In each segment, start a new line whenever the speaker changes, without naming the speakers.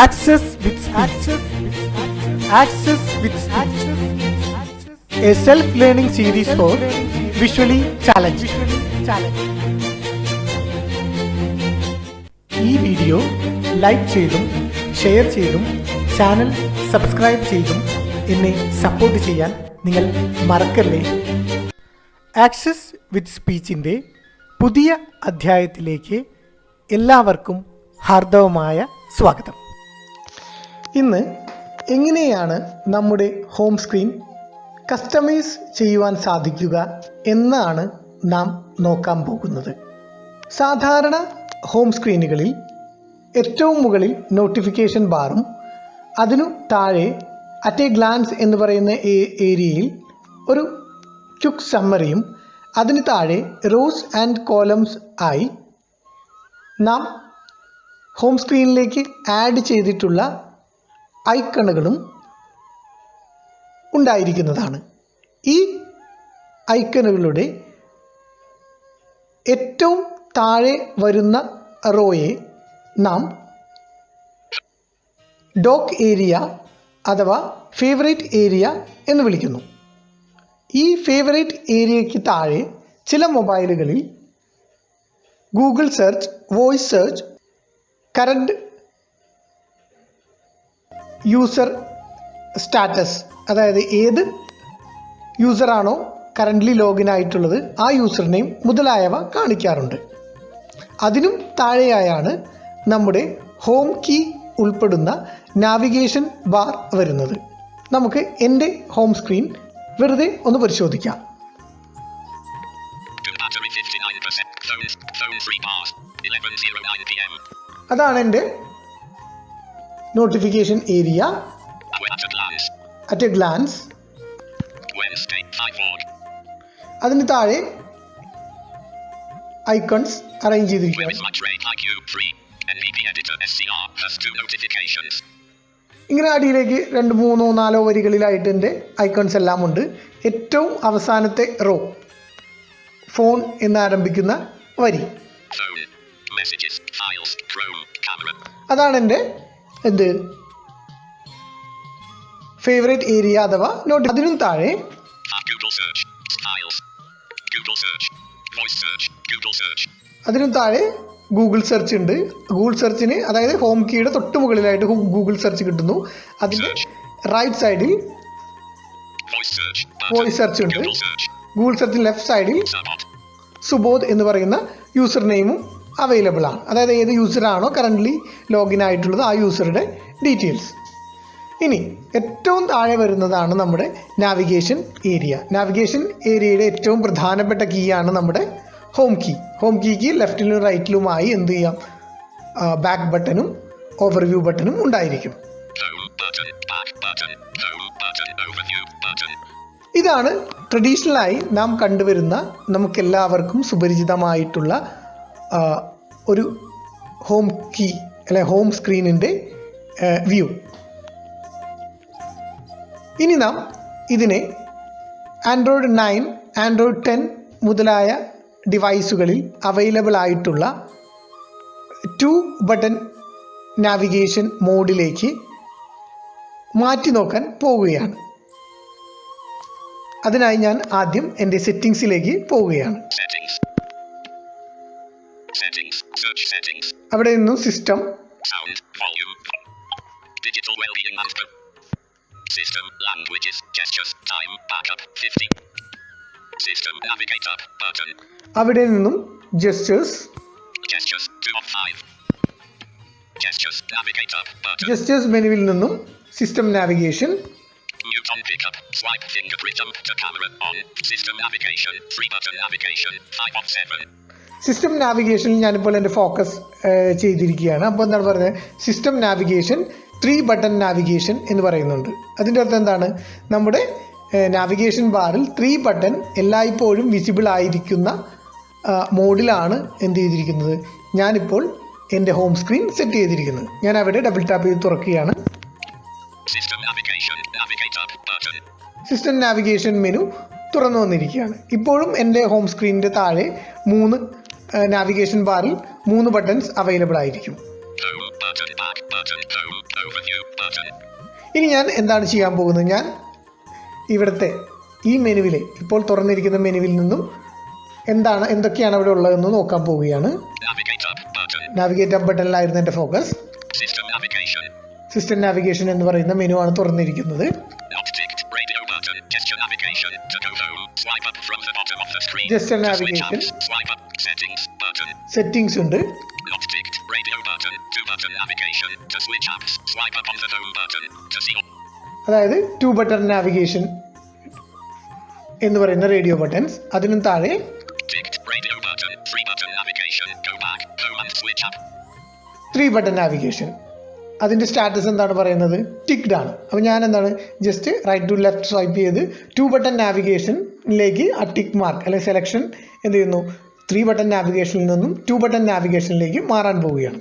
Access with Speech. Access with Speech. A self-learning series for visually challenged. ഈ video like ചെയ്തും share ചെയ്തും channel subscribe ചെയ്തും എന്നെ support ചെയ്യാൻ നിങ്ങൾ മറക്കല്ലേ. ആക്സസ് വിത്ത് സ്പീച്ചിൻ്റെ പുതിയ അധ്യായത്തിലേക്ക് എല്ലാവർക്കും ഹാർദവമായ സ്വാഗതം. ഇന്ന് എങ്ങനെയാണ് നമ്മുടെ ഹോം സ്ക്രീൻ കസ്റ്റമൈസ് ചെയ്യുവാൻ സാധിക്കുക എന്നാണ് നാം നോക്കാൻ പോകുന്നത്. സാധാരണ ഹോം സ്ക്രീനുകളിൽ ഏറ്റവും മുകളിൽ നോട്ടിഫിക്കേഷൻ ബാറും അതിനു താഴെ അറ്റ് എ ഗ്ലാൻസ് എന്ന് പറയുന്ന ഏരിയയിൽ ഒരു ക്വിക്ക് സമ്മറിയും അതിന് താഴെ റോസ് ആൻഡ് കോളംസ് ആയി നാം ഹോം സ്ക്രീനിലേക്ക് ആഡ് ചെയ്തിട്ടുള്ള ഐക്കണുകളും ഉണ്ടായിരിക്കുന്നതാണ്. ഈ ഐക്കണുകളുടെ ഏറ്റവും താഴെ വരുന്ന റോയെ നാം ഡോക്ക് ഏരിയ അഥവാ ഫേവറേറ്റ് ഏരിയ എന്ന് വിളിക്കുന്നു. ഈ ഫേവറേറ്റ് ഏരിയയ്ക്ക് താഴെ ചില മൊബൈലുകളിൽ Google search, voice search, current user status, അതായത് ഏത് യൂസറാണോ കറൻ്റ്ലി ലോഗിൻ ആയിട്ടുള്ളത് ആ യൂസർ നെയിം മുതലായവ കാണിക്കാറുണ്ട്. അതിനും താഴെയായാണ് നമ്മുടെ ഹോം കീ ഉൾപ്പെടുന്ന നാവിഗേഷൻ ബാർ വരുന്നത്. നമുക്ക് എൻ്റെ ഹോം സ്ക്രീൻ വെറുതെ ഒന്ന് പരിശോധിക്കാം. അതാണ് എൻ്റെ notification area at a glance. അതിന് താഴെ ഐക്കൺസ് അറേഞ്ച് ചെയ്തിരിക്കുകയാണ്. ഇങ്ങനെ അടിയിലേക്ക് 2, 3, 4 വരികളിലായിട്ട് എൻ്റെ ഐക്കൺസ് എല്ലാം ഉണ്ട്. ഏറ്റവും അവസാനത്തെ റോ ഫോൺ എന്നാരംഭിക്കുന്ന വരി, അതാണ് എൻ്റെ ഫേവറേറ്റ് ഏരിയ അഥവാ നോട്ട്. അതിനും താഴെ ഗൂഗിൾ സെർച്ച് ഉണ്ട്. ഗൂഗിൾ സെർച്ചിന്, അതായത് ഹോം കീയുടെ തൊട്ട് മുകളിലായിട്ട് ഗൂഗിൾ സെർച്ച് കിട്ടുന്നു. അതിൻ്റെ റൈറ്റ് സൈഡിൽ വോയിസ് സെർച്ച് ഉണ്ട്. ഗൂഗിൾ സെർച്ചിന് ലെഫ്റ്റ് സൈഡിൽ സുബോധ് എന്ന് പറയുന്ന യൂസർ നെയിമും അവൈലബിൾ ആണ്. അതായത് ഏത് യൂസറാണോ കറൻ്റ്ലി ലോഗിൻ ആയിട്ടുള്ളത് ആ യൂസറുടെ ഡീറ്റെയിൽസ്. ഇനി ഏറ്റവും താഴെ വരുന്നതാണ് നമ്മുടെ നാവിഗേഷൻ ഏരിയ. നാവിഗേഷൻ ഏരിയയുടെ ഏറ്റവും പ്രധാനപ്പെട്ട കീ ആണ് നമ്മുടെ ഹോം കീ. ഹോം കീക്ക് ലെഫ്റ്റിലും റൈറ്റിലുമായി എന്ത് ചെയ്യാം, ബാക്ക് ബട്ടണും ഓവർവ്യൂ ബട്ടണും ഉണ്ടായിരിക്കും. ഇതാണ് ട്രഡീഷണലായി നാം കണ്ടുവരുന്ന നമുക്കെല്ലാവർക്കും സുപരിചിതമായിട്ടുള്ള ഒരു ഹോം കീ അല്ലെ ഹോം സ്ക്രീനിൻ്റെ വ്യൂ. ഇനി നാം ഇതിനെ ആൻഡ്രോയിഡ് 9, ആൻഡ്രോയിഡ് 10 മുതലായ ഡിവൈസുകളിൽ അവൈലബിൾ ആയിട്ടുള്ള 2 ബട്ടൺ നാവിഗേഷൻ മോഡിലേക്ക് മാറ്റി നോക്കാൻ പോവുകയാണ്. അതിനായി ഞാൻ ആദ്യം എൻ്റെ സെറ്റിംഗ്സിലേക്ക് പോവുകയാണ്. അവിടെ നിന്നും system,
System, languages, gestures, time, backup, 50. System, navigator, button.
അവിടെ നിന്നും gestures,
2 of 5. Gestures, navigator, button.
Gestures മെനുവിൽ നിന്നും system navigation.
Mute on pickup, swipe fingerprint jump to camera on. System navigation, 3 button navigation, 5 of 7.
System നാവിഗേഷനിൽ ഞാനിപ്പോൾ എൻ്റെ focus ചെയ്തിരിക്കുകയാണ്. അപ്പോൾ എന്താണ് പറയുന്നത്, സിസ്റ്റം നാവിഗേഷൻ 3 ബട്ടൺ നാവിഗേഷൻ എന്ന് പറയുന്നുണ്ട്. അതിൻ്റെ അർത്ഥം എന്താണ്, നമ്മുടെ നാവിഗേഷൻ ബാറിൽ 3 ബട്ടൺ എല്ലായ്പ്പോഴും വിസിബിൾ ആയിരിക്കുന്ന മോഡിലാണ് എന്ത് ചെയ്തിരിക്കുന്നത്, ഞാനിപ്പോൾ എൻ്റെ ഹോം സ്ക്രീൻ സെറ്റ് ചെയ്തിരിക്കുന്നത്. ഞാൻ അവിടെ ഡബിൾ ടാപ്പ് ചെയ്ത് തുറക്കുകയാണ്. സിസ്റ്റം നാവിഗേഷൻ മെനു തുറന്നു വന്നിരിക്കുകയാണ്. ഇപ്പോഴും എൻ്റെ ഹോം സ്ക്രീനിൻ്റെ താഴെ 3 നാവിഗേഷൻ ബാറിൽ 3 ബട്ടൺസ് അവൈലബിൾ ആയിരിക്കും.
Overview button.
ഇനി ഞാൻ എന്താണ് ചെയ്യാൻ പോകുന്നത്, ഞാൻ ഇവിടുത്തെ ഈ മെനുവിലെ ഇപ്പോൾ തുറന്നിരിക്കുന്ന മെനുവിൽ നിന്നും എന്തൊക്കെയാണ് അവിടെ ഉള്ളതെന്ന് നോക്കാൻ പോവുകയാണ്. നാവിഗേറ്റ് അപ്പ് ബട്ടണിലായിരുന്നു എൻ്റെ ഫോക്കസ്. സിസ്റ്റം നാവിഗേഷൻ എന്ന് പറയുന്ന മെനു ആണ് തുറന്നിരിക്കുന്നത്. ജസ്റ്റർ നാവിഗേഷൻ, സെറ്റിംഗ്സ് ഉണ്ട്. അതായത് 2 ബട്ടൺ നാവിഗേഷൻ എന്ന് പറയുന്ന റേഡിയോ ബട്ടൺസ്. അതിനും താഴെ 3 ബട്ടൺ നാവിഗേഷൻ. അതിൻ്റെ സ്റ്റാറ്റസ് എന്താണ് പറയുന്നത്, ടിക്ഡ് ആണ്. അപ്പോൾ ഞാൻ എന്താണ് just right to left swipe ചെയ്ത് 2 ബട്ടൺ നാവിഗേഷനിലേക്ക് ആ ടിക്ക് മാർക്ക് അല്ലെങ്കിൽ സെലക്ഷൻ എന്ത് ചെയ്യുന്നു, 3 ബട്ടൺ നാവിഗേഷനിൽ നിന്നും 2 ബട്ടൺ നാവിഗേഷനിലേക്ക് മാറാൻ പോവുകയാണ്.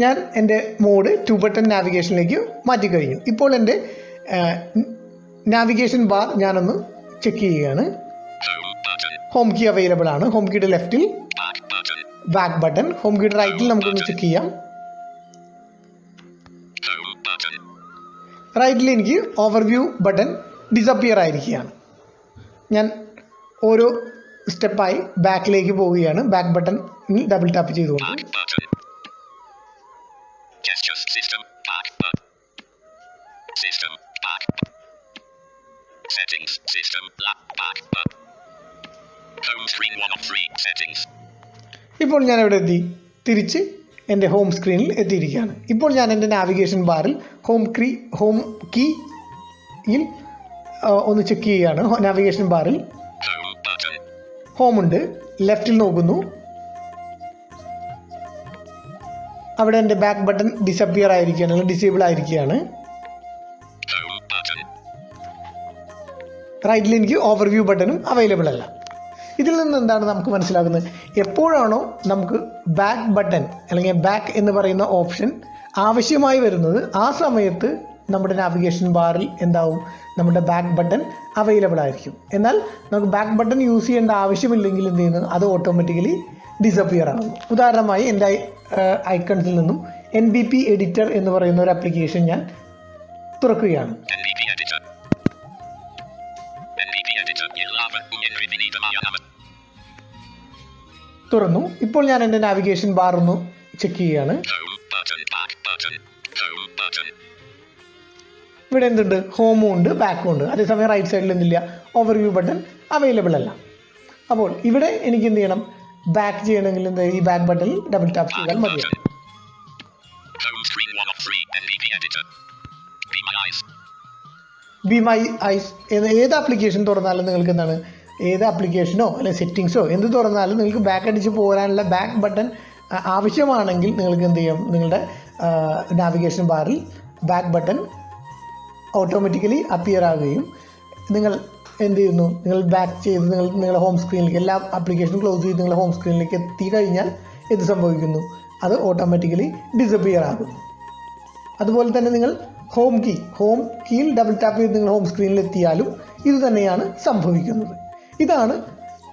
ഞാൻ എൻ്റെ മോഡ് 2 ബട്ടൺ നാവിഗേഷനിലേക്ക് മാറ്റിക്കഴിഞ്ഞു. ഇപ്പോൾ എൻ്റെ നാവിഗേഷൻ ബാർ ഞാനൊന്ന് ചെക്ക് ചെയ്യുകയാണ്. ഹോം കീ അവൈലബിൾ ആണ്. ഹോം കീയുടെ ലെഫ്റ്റിൽ ബാക്ക് ബട്ടൺ, ഹോം കീയുടെ റൈറ്റിൽ നമുക്കൊന്ന് ചെക്ക് ചെയ്യാം. റൈറ്റിൽ എനിക്ക് ഓവർവ്യൂ ബട്ടൺ ഡിസപ്പിയർ ആയിരിക്കുകയാണ്. ഞാൻ ഓരോ സ്റ്റെപ്പായി ബാക്കിലേക്ക് പോവുകയാണ്. ബാക്ക് ബട്ടണിൽ ഡബിൾ ടാപ്പ് ചെയ്തുകൊണ്ട് ഇപ്പോൾ ഞാൻ എവിടെ എത്തി, തിരിച്ച് എൻ്റെ ഹോം സ്ക്രീനിൽ എത്തിയിരിക്കുകയാണ്. ഇപ്പോൾ ഞാൻ എൻ്റെ നാവിഗേഷൻ ബാറിൽ ഹോം കീയിൽ ഒന്ന് ചെക്ക് ചെയ്യുകയാണ്. നാവിഗേഷൻ ബാറിൽ ഹോം ഉണ്ട്. ലെഫ്റ്റിൽ നോക്കുന്നു, അവിടെ എൻ്റെ ബാക്ക് ബട്ടൺ ഡിസപ്പിയർ ആയിരിക്കുകയാണ്, അല്ലെങ്കിൽ ഡിസേബിൾ ആയിരിക്കുകയാണ്. റൈറ്റിൽ എനിക്ക് ഓവർവ്യൂ ബട്ടണും അവൈലബിൾ അല്ല. ഇതിൽ നിന്ന് എന്താണ് നമുക്ക് മനസ്സിലാകുന്നത്, എപ്പോഴാണോ നമുക്ക് ബാക്ക് ബട്ടൺ അല്ലെങ്കിൽ ബാക്ക് എന്ന് പറയുന്ന ഓപ്ഷൻ ആവശ്യമായി വരുന്നത്, ആ സമയത്ത് നമ്മുടെ നാവിഗേഷൻ ബാറിൽ എന്താവും, നമ്മുടെ ബാക്ക് ബട്ടൺ അവൈലബിൾ ആയിരിക്കും. എന്നാൽ നമുക്ക് ബാക്ക് ബട്ടൺ യൂസ് ചെയ്യേണ്ട ആവശ്യമില്ലെങ്കിൽ എന്ത് ചെയ്യുന്നു, അത് ഓട്ടോമാറ്റിക്കലി ഡിസപ്പിയർ ആകുന്നു. ഉദാഹരണമായി എൻ്റെ ഐക്കൺസിൽ നിന്നും NBP എഡിറ്റർ എന്ന് പറയുന്ന ഒരു ആപ്ലിക്കേഷൻ ഞാൻ തുറക്കുകയാണ്. തുറന്നു. ഇപ്പോൾ ഞാൻ എൻ്റെ നാവിഗേഷൻ ബാർ ഒന്ന് ചെക്ക് ചെയ്യുകയാണ്. ഇവിടെ എന്തുണ്ട്, ഹോമും ഉണ്ട് ബാക്കും ഉണ്ട്. അതേസമയം റൈറ്റ് സൈഡിൽ എന്തില്ല, ഓവർവ്യൂ ബട്ടൺ അവൈലബിൾ അല്ല. അപ്പോൾ ഇവിടെ എനിക്ക് എന്ത് ചെയ്യണം, ബാക്ക് ചെയ്യണമെങ്കിൽ എന്ത്, ഈ ബാക്ക് ബട്ടണിൽ ഡബിൾ ടാപ്പ് ചെയ്താൽ മതിയാവും. ബി മൈ ഐസ് ഏത് ആപ്ലിക്കേഷൻ തുറന്നാലും നിങ്ങൾക്ക് എന്താണ്, ഏത് ആപ്ലിക്കേഷനോ അല്ലെങ്കിൽ സെറ്റിങ്സോ എന്ത് തുറന്നാലും നിങ്ങൾക്ക് ബാക്ക് അടിച്ച് പോരാനുള്ള ബാക്ക് ബട്ടൺ ആവശ്യമാണെങ്കിൽ നിങ്ങൾക്ക് എന്ത് ചെയ്യും, നിങ്ങളുടെ നാവിഗേഷൻ ബാറിൽ ബാക്ക് ബട്ടൺ ഓട്ടോമാറ്റിക്കലി അപ്പിയർ ആകുകയും നിങ്ങൾ എന്ത് ചെയ്യുന്നു, നിങ്ങൾ ബാക്ക് ചെയ്ത് നിങ്ങളുടെ ഹോം സ്ക്രീനിലേക്ക് എല്ലാ ആപ്ലിക്കേഷനും ക്ലോസ് ചെയ്ത് നിങ്ങളുടെ ഹോം സ്ക്രീനിലേക്ക് എത്തിക്കഴിഞ്ഞാൽ എന്ത് സംഭവിക്കുന്നു, അത് ഓട്ടോമാറ്റിക്കലി ഡിസപ്പിയർ ആകുന്നു. അതുപോലെ തന്നെ നിങ്ങൾ ഹോം കീയിൽ ഡബിൾ ടാപ്പ് ചെയ്ത് നിങ്ങൾ ഹോം സ്ക്രീനിൽ എത്തിയാലും ഇത് തന്നെയാണ് സംഭവിക്കുന്നത്. ഇതാണ്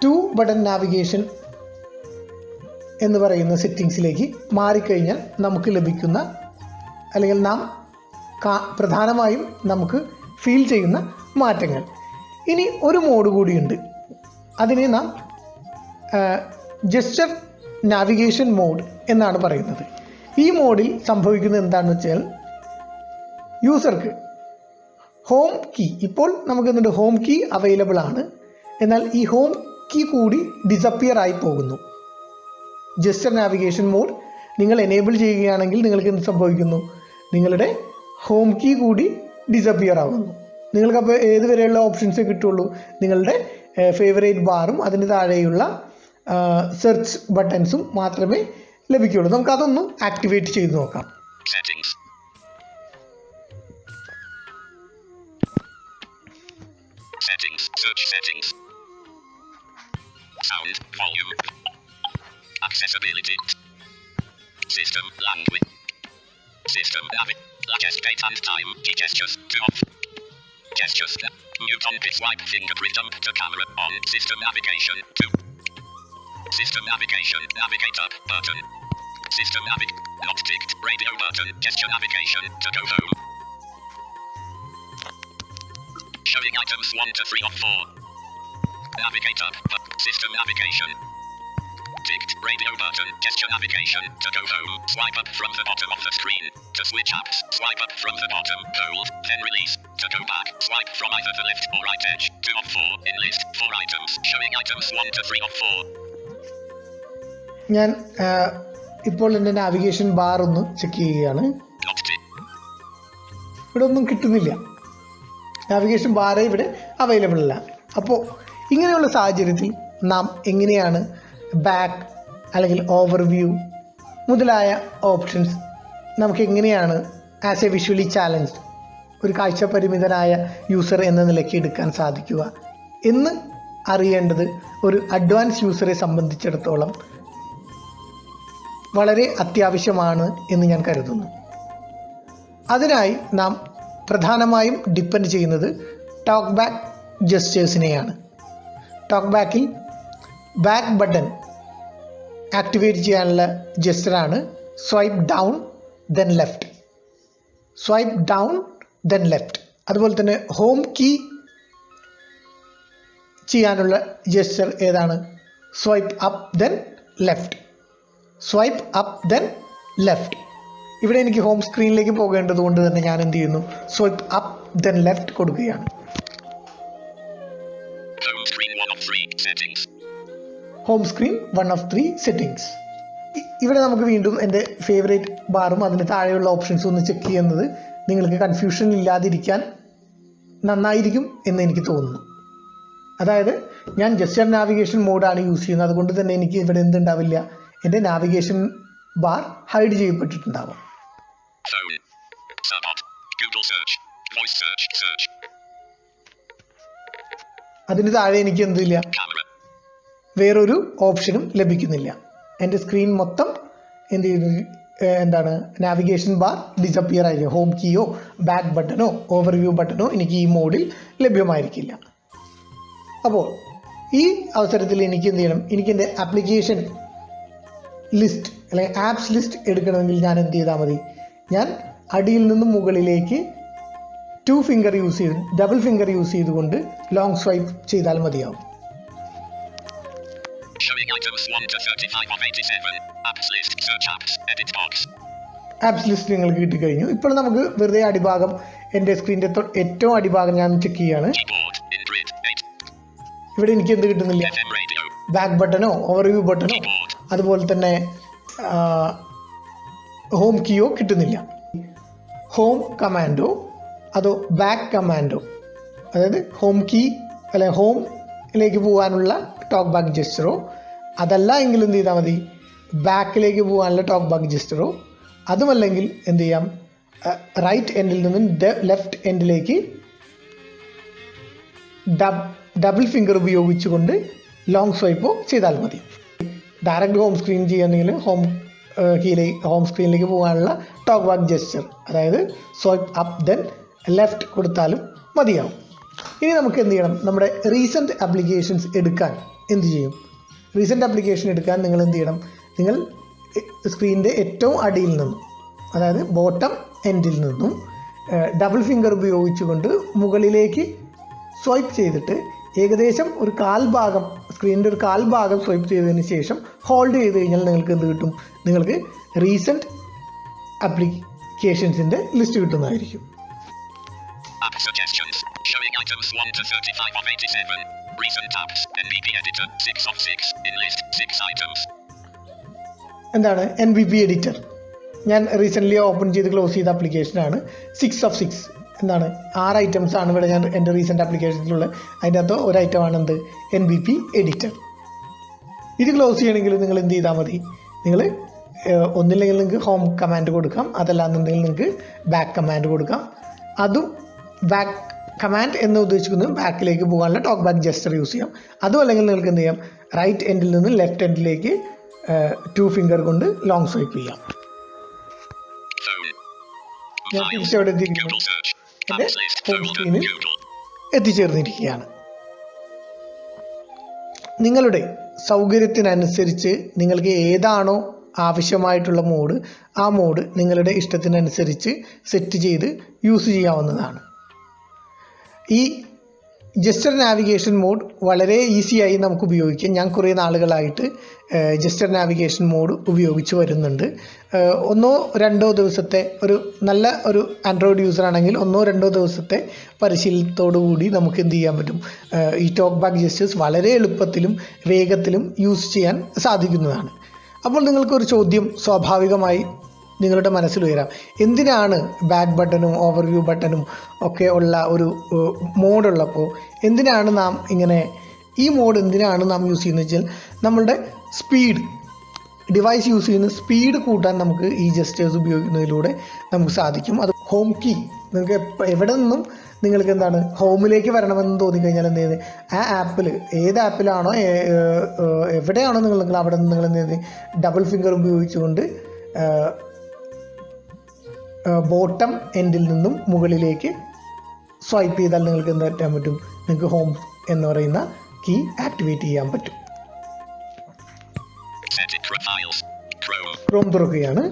2 ബട്ടൺ നാവിഗേഷൻ എന്ന് പറയുന്ന സെറ്റിങ്സിലേക്ക് മാറിക്കഴിഞ്ഞാൽ നമുക്ക് ലഭിക്കുന്ന, അല്ലെങ്കിൽ നാം പ്രധാനമായും നമുക്ക് ഫീൽ ചെയ്യുന്ന മാറ്റങ്ങൾ. ഇനി ഒരു മോഡ് കൂടിയുണ്ട്, അതിനെ നാം ജസ്റ്റർ നാവിഗേഷൻ മോഡ് എന്നാണ് പറയുന്നത്. ഈ മോഡിൽ സംഭവിക്കുന്നത് എന്താണെന്ന് വെച്ചാൽ, യൂസർക്ക് ഹോം കീ, ഇപ്പോൾ നമുക്ക് എന്തുണ്ട്, ഹോം കീ അവൈലബിൾ ആണ്, എന്നാൽ ഈ ഹോം കീ കൂടി ഡിസപ്പിയർ ആയി പോകുന്നു. ജസ്റ്റർ നാവിഗേഷൻ മോഡ് നിങ്ങൾ എനേബിൾ ചെയ്യുകയാണെങ്കിൽ നിങ്ങൾക്ക് എന്ത് സംഭവിക്കുന്നു, നിങ്ങളുടെ ഹോം കീ കൂടി ഡിസപ്പിയർ ആകുന്നു. നിങ്ങൾക്കപ്പോൾ ഏതുവരെയുള്ള ഓപ്ഷൻസേ കിട്ടുള്ളൂ, നിങ്ങളുടെ ഫേവറേറ്റ് ബാറും അതിന് താഴെയുള്ള സെർച്ച് ബട്ടൺസും മാത്രമേ ലഭിക്കുകയുള്ളൂ. നമുക്കതൊന്ന് ആക്ടിവേറ്റ് ചെയ്ത് നോക്കാം.
Settings. Sound, volume. Accessibility. System, language. System, date and time. Key gestures, to off. Gestures. New topic. Swipe fingerprint. Jump to camera. On. System navigation. 2. System navigation. Navigate up. Button. System not ticked. Radio button. Gesture navigation. To go home. Showing items 1 to 3 of 4. Navigate up. System navigation. Ticked. Radio button. Gesture navigation. To go home. Swipe up from the bottom of the screen. To switch apps. Swipe up from the bottom. Hold. Then release. To go back. Swipe from either the left or right edge. 2 of 4. In list. 4 items. Showing items 1 to 3 of 4.
ഞാൻ ഇപ്പോൾ എൻ്റെ navigation bar ഒന്ന് check ചെയ്യുകയാണ്. ഇവിടെ ഒന്നും കിട്ടുന്നില്ല. Navigation bar ഇവിടെ available അല്ല. അപ്പോൾ ഇങ്ങനെയുള്ള സാഹചര്യത്തിൽ നാം എങ്ങനെയാണ് ബാക്ക് അല്ലെങ്കിൽ ഓവർവ്യൂ മുതലായ ഓപ്ഷൻസ് നമുക്ക് എങ്ങനെയാണ് ആസ് എ വിഷ്വലി ചാലഞ്ച്ഡ് ഒരു കാഴ്ച പരിമിതനായ യൂസർ എന്ന നിലയ്ക്ക് എടുക്കാൻ സാധിക്കുക എന്ന് അറിയേണ്ടത് ഒരു അഡ്വാൻസ് യൂസറെ സംബന്ധിച്ചിടത്തോളം വളരെ അത്യാവശ്യമാണ് എന്ന് ഞാൻ കരുതുന്നു. അതിനായി നാം പ്രധാനമായും ഡിപ്പെൻഡ് ചെയ്യുന്നത് ടോക്ക് ബാക്ക് ജസ്റ്റേഴ്സിനെയാണ്. ടോക്ക് ബാക്കിൽ ബാക്ക് ബട്ടൺ ആക്ടിവേറ്റ് ചെയ്യാനുള്ള ജസ്റ്ററാണ് swipe down then left. Swipe down then left. അതുപോലെ തന്നെ ഹോം കീ ചെയ്യാനുള്ള ജസ്റ്റർ ഏതാണ്? Swipe up then left. Swipe up then left. ഇവിടെ എനിക്ക് ഹോം സ്ക്രീനിലേക്ക് പോകേണ്ടത് കൊണ്ട് തന്നെ ഞാൻ എന്ത് ചെയ്യുന്നു? സ്വൈപ്പ് അപ്പ് ദെൻ ലെഫ്റ്റ് കൊടുക്കുകയാണ്. Home screen 1 of 3 settings. ഇവിടെ നമുക്ക് വീണ്ടും എൻ്റെ ഫേവറേറ്റ് ബാറും അതിന് താഴെയുള്ള ഓപ്ഷൻസും ഒന്ന് ചെക്ക് ചെയ്യുന്നത് നിങ്ങൾക്ക് കൺഫ്യൂഷൻ ഇല്ലാതിരിക്കാൻ നന്നായിരിക്കും എന്ന് എനിക്ക് തോന്നുന്നു. അതായത് ഞാൻ ജസ്റ്റർ നാവിഗേഷൻ മോഡാണ് യൂസ് ചെയ്യുന്നത്. അതുകൊണ്ട് തന്നെ എനിക്ക് ഇവിടെ എന്തുണ്ടാവില്ല, എൻ്റെ നാവിഗേഷൻ ബാർ ഹൈഡ് ചെയ്യപ്പെട്ടിട്ടുണ്ടാവും. അതിന് താഴെ എനിക്ക് എന്തില്ല, വേറൊരു ഓപ്ഷനും ലഭിക്കുന്നില്ല. എൻ്റെ സ്ക്രീൻ മൊത്തം എന്ത് ചെയ്യുന്നു, എന്താണ്, നാവിഗേഷൻ ബാർ ഡിസപ്പിയർ ആയിരിക്കും. ഹോം കീയോ ബാക്ക് ബട്ടണോ ഓവർവ്യൂ ബട്ടണോ എനിക്ക് ഈ മോഡിൽ ലഭ്യമായിരിക്കില്ല. അപ്പോൾ ഈ അവസരത്തിൽ എനിക്ക് എന്ത് ചെയ്യണം, എനിക്ക് എൻ്റെ ആപ്ലിക്കേഷൻ ലിസ്റ്റ് അല്ലെങ്കിൽ ആപ്സ് ലിസ്റ്റ് എടുക്കണമെങ്കിൽ ഞാൻ എന്ത് ചെയ്താൽ മതി, ഞാൻ അടിയിൽ നിന്നും മുകളിലേക്ക് 2 ഫിംഗർ യൂസ് ചെയ്ത് ഡബിൾ ഫിംഗർ യൂസ് ചെയ്തുകൊണ്ട് ലോങ് സ്വൈപ്പ് ചെയ്താൽ മതിയാവും. ആപ്സ് ലിസ്റ്റ് നിങ്ങൾക്ക് കിട്ടിക്കഴിഞ്ഞു. ഇപ്പോൾ നമുക്ക് വെറുതെ അടിഭാഗം, എൻ്റെ സ്ക്രീനിൻ്റെ ഏറ്റവും അടിഭാഗം ഞാൻ ചെക്ക് ചെയ്യാണ്. ഇവിടെ എനിക്ക് എന്ത് കിട്ടുന്നില്ല, ബാക്ക് ബട്ടണോ ഓവർവ്യൂ ബട്ടണോ അതുപോലെ തന്നെ ഹോം കീയോ കിട്ടുന്നില്ല. ഹോം കമാൻഡോ അതോ ബാക്ക് കമാൻഡോ, അതായത് ഹോം കീ അല്ലെ ഹോമിലേക്ക് പോകാനുള്ള ടോക്ക് ബാക്ക് ജസ്റ്ററോ, അതല്ല എങ്കിൽ എന്ത് ചെയ്താൽ മതി, ബാക്കിലേക്ക് പോകാനുള്ള ടോക്ക് ബാക്ക് ജസ്റ്ററോ, അതുമല്ലെങ്കിൽ എന്ത് ചെയ്യാം, റൈറ്റ് എൻഡിൽ നിന്നും ലെഫ്റ്റ് എൻഡിലേക്ക് ഡബിൾ ഫിംഗർ ഉപയോഗിച്ചുകൊണ്ട് ലോങ് സ്വൈപ്പോ ചെയ്താൽ മതി. ഡയറക്റ്റ് ഹോം സ്ക്രീൻ ചെയ്യുകയാണെങ്കിൽ ഹോം സ്ക്രീനിലേക്ക് പോകാനുള്ള ടോക്ക് ബാക്ക് ജസ്റ്റർ, അതായത് സ്വൈപ്പ് അപ്പ് ദെൻ ലെഫ്റ്റ് കൊടുത്താലും മതിയാവും. ഇനി നമുക്ക് എന്ത് ചെയ്യണം, നമ്മുടെ റീസെൻറ്റ് ആപ്ലിക്കേഷൻസ് എടുക്കാൻ എന്ത് ചെയ്യും, റീസെൻറ്റ് ആപ്ലിക്കേഷൻ എടുക്കാൻ നിങ്ങൾ എന്ത് ചെയ്യണം, നിങ്ങൾ സ്ക്രീനിൻ്റെ ഏറ്റവും അടിയിൽ നിന്നും, അതായത് ബോട്ടം എൻഡിൽ നിന്നും ഡബിൾ ഫിംഗർ ഉപയോഗിച്ചുകൊണ്ട് മുകളിലേക്ക് സ്വൈപ്പ് ചെയ്തിട്ട് ഏകദേശം ഒരു കാൽഭാഗം, സ്ക്രീനിൻ്റെ ഒരു കാൽഭാഗം സ്വൈപ്പ് ചെയ്തതിന് ശേഷം ഹോൾഡ് ചെയ്ത് കഴിഞ്ഞാൽ നിങ്ങൾക്ക് എന്ത് കിട്ടും, നിങ്ങൾക്ക് റീസെൻറ്റ് ആപ്ലിക്കേഷൻസിൻ്റെ ലിസ്റ്റ് കിട്ടുന്നതായിരിക്കും. എന്താണ് NVP എഡിറ്റർ? ഞാൻ റീസെൻ്റ്ലി ഓപ്പൺ ചെയ്ത് ക്ലോസ് ചെയ്ത ആപ്ലിക്കേഷനാണ്. 6 of 6 എന്താണ് 6 ഐറ്റംസ് ആണ് ഇവിടെ ഞാൻ എൻ്റെ റീസെൻ്റ് ആപ്ലിക്കേഷൻസിലുള്ള. അതിൻ്റെ അകത്ത് ഒരു ഐറ്റമാണ് എന്ത്, NVP എഡിറ്റർ. ഇത് ക്ലോസ് ചെയ്യണമെങ്കിൽ നിങ്ങൾ എന്ത് ചെയ്താൽ മതി, നിങ്ങൾ ഒന്നില്ലെങ്കിൽ നിങ്ങൾക്ക് ഹോം കമാൻഡ് കൊടുക്കാം, അതല്ലാന്നുണ്ടെങ്കിൽ നിങ്ങൾക്ക് ബാക്ക് കമാൻഡ് കൊടുക്കാം. അതും ബാക്ക് കമാൻഡ് എന്ന് ഉദ്ദേശിക്കുന്നത് ബാക്കിലേക്ക് പോകാനുള്ള ടോക്ക് ബാക്ക് ജസ്റ്റർ യൂസ് ചെയ്യാം. അതും അല്ലെങ്കിൽ നിങ്ങൾക്ക് എന്ത് ചെയ്യാം, റൈറ്റ് എൻഡിൽ നിന്ന് ലെഫ്റ്റ് എൻഡിലേക്ക് 2 ഫിംഗർ കൊണ്ട് ലോങ് സ്വൈപ്പ് ചെയ്യാം. ഞാൻ തിരിച്ചവിടെ എത്തിയിരിക്കുന്നു. എൻ്റെ ഹോം സ്ക്രീനിൽ എത്തിച്ചേർന്നിരിക്കുകയാണ്. നിങ്ങളുടെ സൗകര്യത്തിനനുസരിച്ച് നിങ്ങൾക്ക് ഏതാണോ ആവശ്യമായിട്ടുള്ള മോഡ്, ആ മോഡ് നിങ്ങളുടെ ഇഷ്ടത്തിനനുസരിച്ച് സെറ്റ് ചെയ്ത് യൂസ് ചെയ്യാവുന്നതാണ്. ഈ ജസ്റ്റർ നാവിഗേഷൻ മോഡ് വളരെ ഈസിയായി നമുക്ക് ഉപയോഗിക്കാം. ഞാൻ കുറേ നാളുകളായിട്ട് ജസ്റ്റർ നാവിഗേഷൻ മോഡ് ഉപയോഗിച്ച് വരുന്നുണ്ട്. 1-2 ദിവസത്തെ നല്ല ഒരു ആൻഡ്രോയിഡ് യൂസർ ആണെങ്കിൽ 1-2 ദിവസത്തെ പരിശീലനത്തോടു കൂടി നമുക്ക് എന്ത് ചെയ്യാൻ പറ്റും, ഈ ടോക്ക് ബാക്ക് ജസ്റ്റേഴ്സ് വളരെ എളുപ്പത്തിലും വേഗത്തിലും യൂസ് ചെയ്യാൻ സാധിക്കുന്നതാണ്. അപ്പോൾ നിങ്ങൾക്കൊരു ചോദ്യം സ്വാഭാവികമായി നിങ്ങളുടെ മനസ്സിൽ ഉയരാം, എന്തിനാണ് ബാക്ക് ബട്ടണും ഓവർവ്യൂ ബട്ടണും ഒക്കെ ഉള്ള ഒരു മോഡുള്ളപ്പോൾ എന്തിനാണ് നാം ഇങ്ങനെ ഈ മോഡ് എന്തിനാണ് നാം യൂസ് ചെയ്യുന്നത് വെച്ചാൽ നമ്മളുടെ സ്പീഡ്, ഡിവൈസ് യൂസ് ചെയ്യുന്ന സ്പീഡ് കൂട്ടാൻ നമുക്ക് ഈ ജസ്റ്റേഴ്സ് ഉപയോഗിക്കുന്നതിലൂടെ നമുക്ക് സാധിക്കും. അത് ഹോം കീ നിങ്ങൾക്ക് എവിടെ നിന്നും നിങ്ങൾക്ക് എന്താണ് ഹോമിലേക്ക് വരണമെന്ന് തോന്നിക്കഴിഞ്ഞാൽ എന്ത് ചെയ്യുന്നത്, ആ ആപ്പിൽ ഏത് ആപ്പിലാണോ എവിടെയാണോ നിങ്ങൾ അവിടെ നിന്ന് നിങ്ങൾ എന്ത് ചെയ്യുന്നത് ഡബിൾ ഫിംഗർ ഉപയോഗിച്ചുകൊണ്ട് ബോട്ടം എൻഡിൽ നിന്നും മുകളിലേക്ക് സ്വൈപ്പ് ചെയ്താൽ നിങ്ങൾക്ക് എന്താ പറ്റാൻ പറ്റും, നിങ്ങൾക്ക് ഹോം എന്ന് പറയുന്ന കീ ആക്ടിവേറ്റ് ചെയ്യാൻ പറ്റും. ക്രോം തുറക്കുകയാണ്.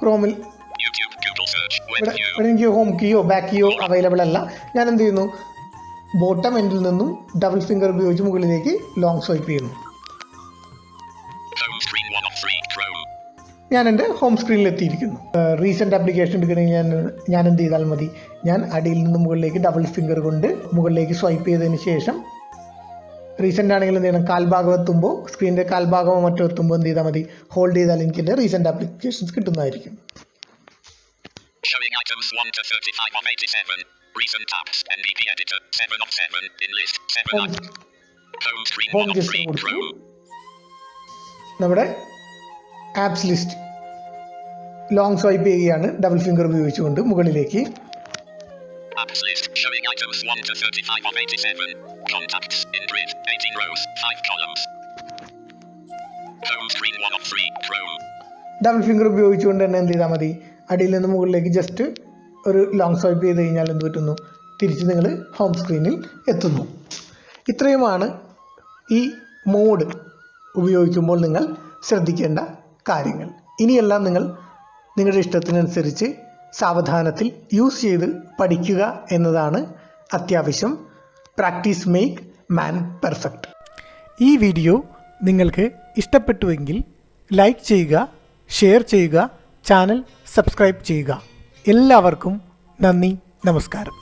ക്രോമിൽ ഇവിടെ എനിക്ക് ഹോം കീയോ ബാക്ക് കീയോ അവൈലബിൾ അല്ല. ഞാൻ എന്ത് ചെയ്യുന്നു, ബോട്ടം എൻഡിൽ നിന്നും ഡബിൾ ഫിംഗർ ഉപയോഗിച്ച് മുകളിലേക്ക് ലോങ് സ്വൈപ്പ് ചെയ്യുന്നു. ഞാൻ എൻ്റെ ഹോം സ്ക്രീനിൽ എത്തിയിരിക്കുന്നു. റീസെൻ്റ് ആപ്ലിക്കേഷൻ എടുക്കണമെങ്കിൽ ഞാൻ എന്ത് ചെയ്താൽ മതി, ഞാൻ അടിയിൽ നിന്ന് മുകളിലേക്ക് ഡബിൾ ഫിംഗർ കൊണ്ട് മുകളിലേക്ക് സ്വൈപ്പ് ചെയ്തതിന് ശേഷം റീസെൻ്റ് ആണെങ്കിൽ എന്ത് ചെയ്യണം, കാൽഭാഗം എത്തുമ്പോൾ സ്ക്രീനിൻ്റെ കാൽഭാഗമോ മറ്റോ എത്തുമ്പോൾ എന്ത് ചെയ്താൽ മതി, ഹോൾഡ് ചെയ്താൽ എനിക്ക് എൻ്റെ റീസെൻ്റ് ആപ്ലിക്കേഷൻസ് കിട്ടുന്നതായിരിക്കും. ഹോം ജസ്റ്റ് കൊടുത്തു. നമ്മുടെ ആപ്സ് ലിസ്റ്റ് ലോങ് സ്വൈപ്പ് ചെയ്യുകയാണ് ഡബിൾ ഫിംഗർ ഉപയോഗിച്ചുകൊണ്ട് മുകളിലേക്ക്. ഡബിൾ ഫിംഗർ ഉപയോഗിച്ചുകൊണ്ട് തന്നെ എന്ത് ചെയ്താൽ മതി, അടിയിൽ നിന്ന് മുകളിലേക്ക് ജസ്റ്റ് ഒരു ലോങ് സ്വൈപ്പ് ചെയ്ത് കഴിഞ്ഞാൽ എന്ത് പറ്റുന്നു, തിരിച്ച് നിങ്ങൾ ഹോം സ്ക്രീനിൽ എത്തുന്നു. ഇത്രയുമാണ് ഈ മോഡ് ഉപയോഗിക്കുമ്പോൾ നിങ്ങൾ ശ്രദ്ധിക്കേണ്ട കാര്യങ്ങൾ. ഇനിയെല്ലാം നിങ്ങൾ നിങ്ങളുടെ ഇഷ്ടത്തിനനുസരിച്ച് സാവധാനത്തിൽ യൂസ് ചെയ്ത് പഠിക്കുക എന്നതാണ് അത്യാവശ്യം. പ്രാക്ടീസ് മേക്ക് മാൻ പെർഫെക്റ്റ്. ഈ വീഡിയോ നിങ്ങൾക്ക് ഇഷ്ടപ്പെട്ടുവെങ്കിൽ ലൈക്ക് ചെയ്യുക, ഷെയർ ചെയ്യുക, ചാനൽ സബ്സ്ക്രൈബ് ചെയ്യുക. എല്ലാവർക്കും നന്ദി, നമസ്കാരം.